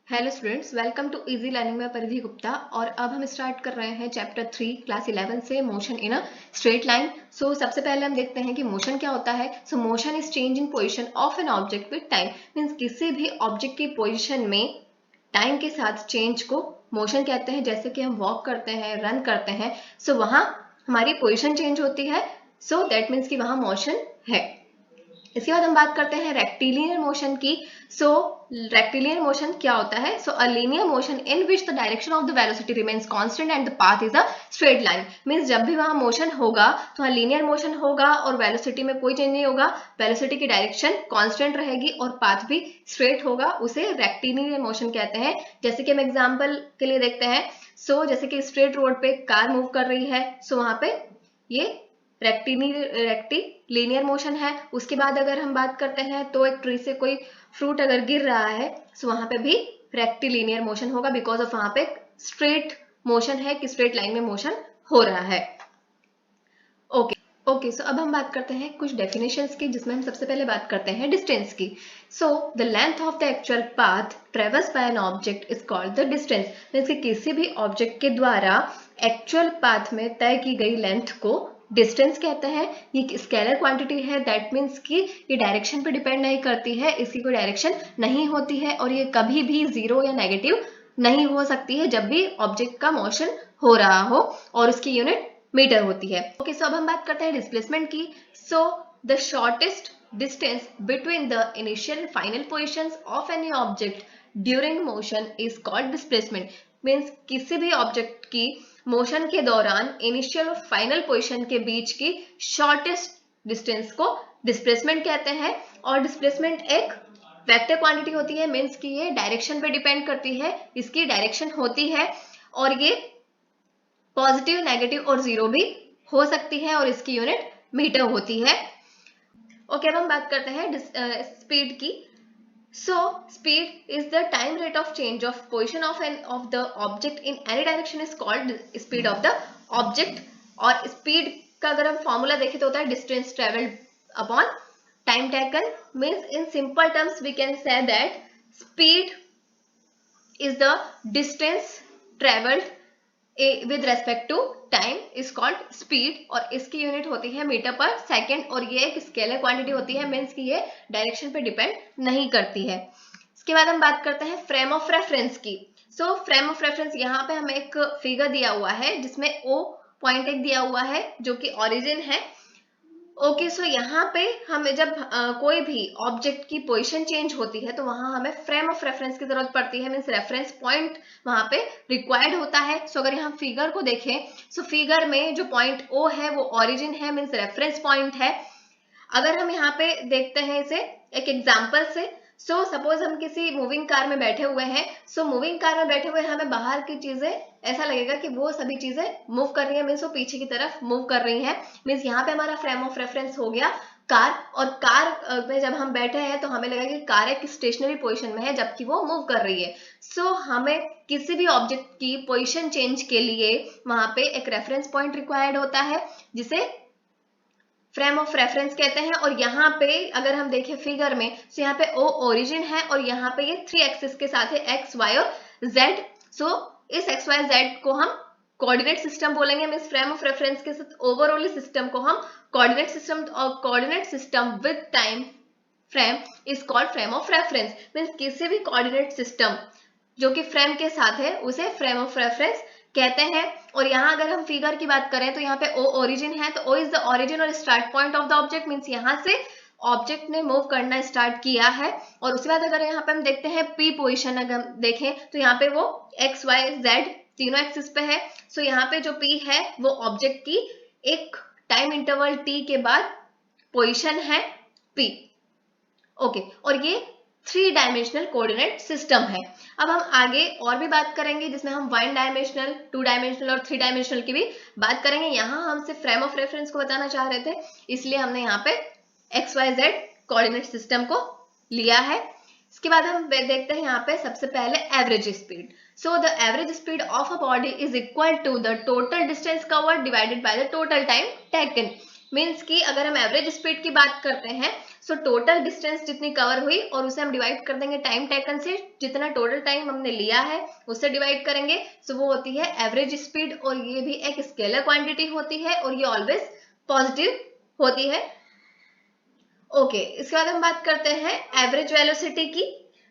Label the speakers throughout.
Speaker 1: Hello students, welcome to easy learning में परिधि गुप्ता। और अब हम स्टार्ट कर रहे हैं चैप्टर 3 क्लास 11 से motion in a straight line. So सबसे पहले हम देखते हैं कि मोशन क्या होता है। सो motion is change in position of an object with time. Means किसी भी ऑब्जेक्ट की पोजीशन में टाइम के साथ चेंज को मोशन कहते हैं। जैसे कि हम वॉक करते हैं, रन करते हैं, सो वहां हमारी पोजीशन चेंज होती है। सो दैट मीन्स कि वहां मोशन है। इसके बाद हम बात करते हैं रेक्टिलिनियर मोशन की। सो रेक्टिलिनियर मोशन क्या होता है? So a linear motion in which the direction of the velocity remains constant and the path is a straight line. Means जब भी वहां मोशन होगा तो वहां लीनियर मोशन होगा और वेलोसिटी में कोई चेंज नहीं होगा। वेलोसिटी की डायरेक्शन कांस्टेंट रहेगी और पाथ भी स्ट्रेट होगा। उसे रेक्टिलिनियर मोशन कहते हैं। जैसे कि हम एग्जांपल के लिए देखते हैं। सो जैसे कि स्ट्रेट रोड पे कार मूव कर रही है, सो वहां पे ये रेक्टिलिनियर मोशन है। उसके बाद अगर हम बात करते हैं तो एक ट्री से कोई फ्रूट अगर गिर रहा है, सो वहां पे भी रेक्टिलिनियर मोशन होगा, बिकॉज ऑफ वहां पे स्ट्रेट मोशन है कि स्ट्रेट लाइन में मोशन हो रहा है। ओके, सो अब हम बात करते हैं कुछ डेफिनेशंस की, जिसमें हम सबसे पहले बात करते हैं डिस्टेंस की। So the length of the actual path traverse by an object is called the distance. Means कि किसी भी ऑब्जेक्ट के द्वारा एक्चुअल पाथ में तय की गई लेंथ को डिस्टेंस कहते हैं। ये स्केलर क्वांटिटी है, दैट मीन्स कि ये डायरेक्शन पे डिपेंड नहीं करती है, इसकी कोई डायरेक्शन नहीं होती है और ये कभी भी जीरो या नेगेटिव नहीं हो सकती है जब भी ऑब्जेक्ट का मोशन हो रहा हो, और उसकी यूनिट मीटर होती है। ओके, सो अब हम बात करते हैं डिस्प्लेसमेंट की। So the shortest distance between the initial and final positions of any object during motion is called displacement. Means किसी भी ऑब्जेक्ट की मोशन के दौरान इनिशियल और फाइनल पोजिशन के बीच की शॉर्टेस्ट डिस्टेंस को डिस्प्लेसमेंट कहते हैं। और डिस्प्लेसमेंट एक वेक्टर क्वांटिटी होती है। मीन्स कि ये डायरेक्शन पे डिपेंड करती है, इसकी डायरेक्शन होती है और ये पॉजिटिव, नेगेटिव और जीरो भी हो सकती है और इसकी यूनिट मीटर होती है। ओके, अब हम बात करते हैं स्पीड की। So speed is the time rate of change of position of the object in any direction is called speed of the object. और स्पीड का अगर हम फॉर्मूला देखें तो होता है distance travelled upon time taken. Means in simple terms we can say that speed is the distance traveled with respect to time is called speed। और इसकी यूनिट होती है मीटर पर सेकेंड और ये एक स्केलर क्वांटिटी होती है। मीन्स कि ये डायरेक्शन पे डिपेंड नहीं करती है। इसके बाद हम बात करते हैं फ्रेम ऑफ रेफरेंस की। सो फ्रेम ऑफ रेफरेंस, यहाँ पे हमें एक फिगर दिया हुआ है जिसमें O पॉइंट एक दिया हुआ है जो कि ओरिजिन है। ओके, सो यहाँ पे हमें जब कोई भी ऑब्जेक्ट की पोजीशन चेंज होती है तो वहां हमें फ्रेम ऑफ रेफरेंस की जरूरत पड़ती है। मीन्स रेफरेंस पॉइंट वहां पे रिक्वायर्ड होता है। सो अगर यहाँ फिगर को देखें, सो फिगर में जो पॉइंट O है वो ओरिजिन है, मीन्स रेफरेंस पॉइंट है। अगर हम यहाँ पे देखते हैं इसे एक एग्जाम्पल से, सो सपोज हम किसी मूविंग कार में बैठे हुए हैं। सो मूविंग कार में बैठे हुए हमें बाहर की चीजें ऐसा लगेगा कि वो सभी चीजें मूव कर रही है, मीन्स वो पीछे की तरफ मूव कर रही है। मीन्स यहाँ पे हमारा फ्रेम ऑफ रेफरेंस हो गया कार। और कार में जब हम बैठे हैं तो हमें लगेगा कि कार एक स्टेशनरी पोजीशन में है जबकि वो मूव कर रही है। सो हमें किसी भी ऑब्जेक्ट की पोजीशन चेंज के लिए वहां पे एक रेफरेंस पॉइंट रिक्वायर्ड होता है जिसे फ्रेम ऑफ रेफरेंस कहते हैं। और यहाँ पे अगर हम देखें फिगर में, तो यहाँ पे O ओरिजिन है और यहाँ पे ये 3 एक्सिस के साथ है, X, Y और Z। सो इस X, Y, Z को हम कोऑर्डिनेट सिस्टम बोलेंगे। मींस फ्रेम ऑफ रेफरेंस के साथ ओवरऑल सिस्टम को हम कोऑर्डिनेट सिस्टम, और coordinate system with time frame is called frame of reference. Means किसी भी कोऑर्डिनेट सिस्टम जो कि फ्रेम के साथ है उसे फ्रेम ऑफ रेफरेंस कहते हैं। और यहाँ अगर हम फिगर की बात करें तो यहाँ पे O ओरिजिन है, तो O इज द ओरिजिन और start point of the object. Means यहाँ से ऑब्जेक्ट ने मूव करना स्टार्ट किया है। और उसके बाद अगर यहाँ पे हम देखते हैं P पोजीशन, अगर हम देखें तो यहाँ पे वो X, Y, Z तीनों एक्सिस पे है। सो यहाँ पे जो P है वो ऑब्जेक्ट की एक टाइम इंटरवल T के बाद पोजीशन है P। ओके, और ये 3 डायमेंशनल कोऑर्डिनेट सिस्टम है। अब हम आगे और भी बात करेंगे जिसमें हम 1 डायमेंशनल, 2 डायमेंशनल और 3 डायमेंशनल की भी बात करेंगे। यहाँ हम सिर्फ फ्रेम ऑफ रेफरेंस को बताना चाह रहे थे, इसलिए हमने यहाँ पे XYZ कोऑर्डिनेट सिस्टम को लिया है। इसके बाद हम देखते हैं यहाँ पे सबसे पहले average speed. So the average speed of a body is equal to the total distance covered divided by the total time taken. Means कि अगर हम एवरेज स्पीड की बात करते हैं, सो टोटल डिस्टेंस जितनी कवर हुई और उसे हम डिवाइड कर देंगे टाइम टेकन से, जितना टोटल टाइम हमने लिया है उससे डिवाइड करेंगे। सो वो होती है एवरेज स्पीड, और ये भी एक स्केलर क्वांटिटी होती है और ये ऑलवेज पॉजिटिव होती है। ओके, इसके बाद हम बात करते हैं एवरेज वेलोसिटी की।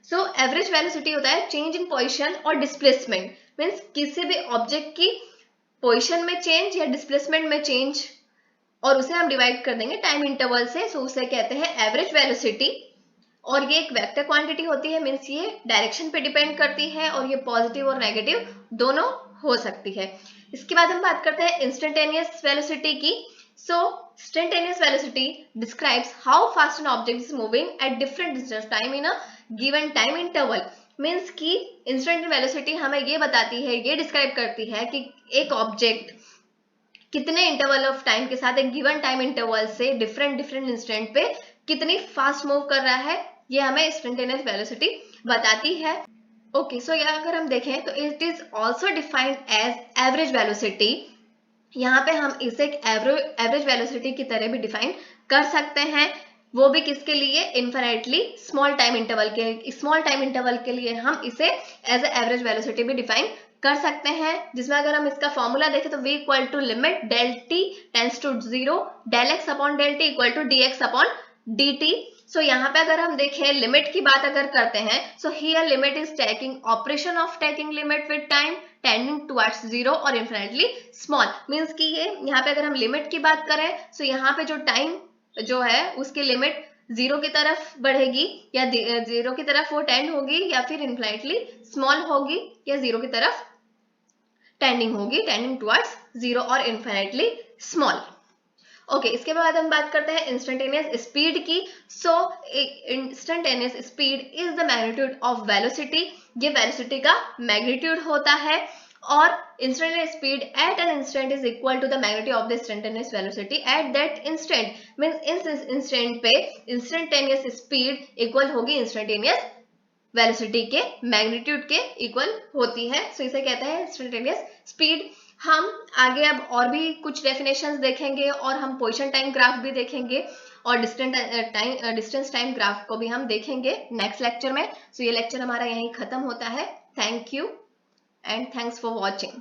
Speaker 1: सो एवरेज वेलोसिटी होता है चेंज इन पोजीशन और डिस्प्लेसमेंट, मींस किसी भी ऑब्जेक्ट की पोजीशन में चेंज या डिस्प्लेसमेंट में चेंज, और उसे हम डिवाइड कर देंगे टाइम इंटरवल से। सो उसे कहते हैं एवरेज वेलोसिटी, और ये एक वेक्टर क्वांटिटी होती है, मींस ये डायरेक्शन पे डिपेंड करती है और ये पॉजिटिव और नेगेटिव दोनों हो सकती है। इसके बाद हम बात करते हैं इंस्टेंटेनियस वेलोसिटी की। So, instantaneous velocity describes how fast an object is moving at different distance time in a given time interval. Means कि instant velocity हमें ये बताती है, ये डिस्क्राइब करती है कि एक ऑब्जेक्ट कितने इंटरवल ऑफ टाइम के साथ, एक गिवन टाइम इंटरवल से डिफरेंट इंस्टेंट पे कितनी फास्ट मूव कर रहा है, ये हमें इंस्टेंटेनियस वेलोसिटी बताती है। ओके, सो यहाँ अगर हम देखें तो it is also defined as average velocity. यहाँ पे हम इसे एक एवरेज वेलोसिटी की तरह भी डिफाइन कर सकते हैं, वो भी किसके लिए, इन्फिनिटली स्मॉल टाइम इंटरवल के लिए हम इसे एज ए एवरेज वेलोसिटी भी डिफाइन कर सकते हैं, जिसमें अगर हम इसका फॉर्मूला देखें तो v equal to limit del t tends to 0 del x upon del t equal to dx upon dt। So यहाँ पे अगर हम देखें लिमिट की बात अगर करते हैं, so here limit is taking operation of taking limit with time tending towards 0 और इन्फिनिटली स्मॉल, मींस कि ये यहाँ पे अगर हम लिमिट की बात करें, सो यहाँ पे जो टाइम जो है उसकी लिमिट 0 की तरफ बढ़ेगी, या 0 की तरफ वो टेंड होगी, या फिर इन्फिनिटली स्मॉल होगी, या 0 की तरफ टेंडिंग होगी, टेंडिंग टुवर्ड्स 0 और इन्फिनिटली स्मॉल। ओके, इसके बाद हम बात करते हैं इंस्टेंटेनियस स्पीड की। So instantaneous speed is the magnitude of velocity, ये वेलोसिटी का मैग्नीट्यूड होता है, और instantaneous speed at an instant is equal to the magnitude of the instantaneous velocity at that instant, means इस इंस्टेंट पे instantaneous speed equal होगी instantaneous velocity के magnitude के इक्वल होती है। सो इसे कहते हैं इंस्टेंटेनियस स्पीड। हम आगे अब और भी कुछ डेफिनेशंस देखेंगे, और हम पोजीशन टाइम ग्राफ भी देखेंगे, और डिस्टेंस टाइम ग्राफ को भी हम देखेंगे नेक्स्ट लेक्चर में। सो ये लेक्चर हमारा यहीं खत्म होता है। Thank you and thanks for watching.